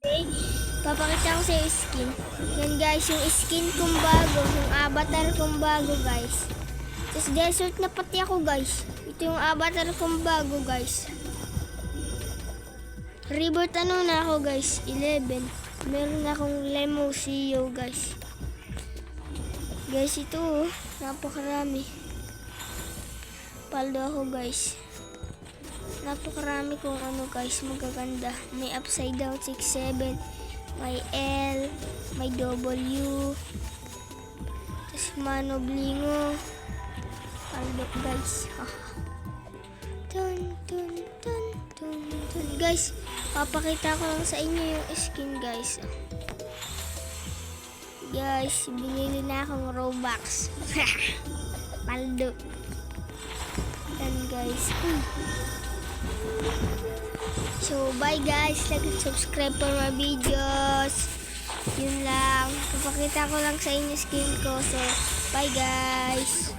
Okay, papakita ko sa yung skin. Yan guys, yung skin kong bago, yung avatar kong bago guys. Tapos desert na pati ako guys. Ito yung avatar kong bago guys. Rebirth na ako guys, 11. Meron akong Lemosio guys. Guys, ito napakarami. Paldo ako guys. Napakarami kung ano guys, magaganda. May upside down 6-7, may L, may W, tapos mano blingo. Paldo guys. Dun, dun, dun, dun, dun. Guys, papakita ko lang sa inyo yung skin guys. Guys, binili na akong Robux. Paldo. Yan guys. So, bye guys. Like and subscribe for my videos. Yun lang. Papakita ko lang sa inyo skin ko. So, bye guys.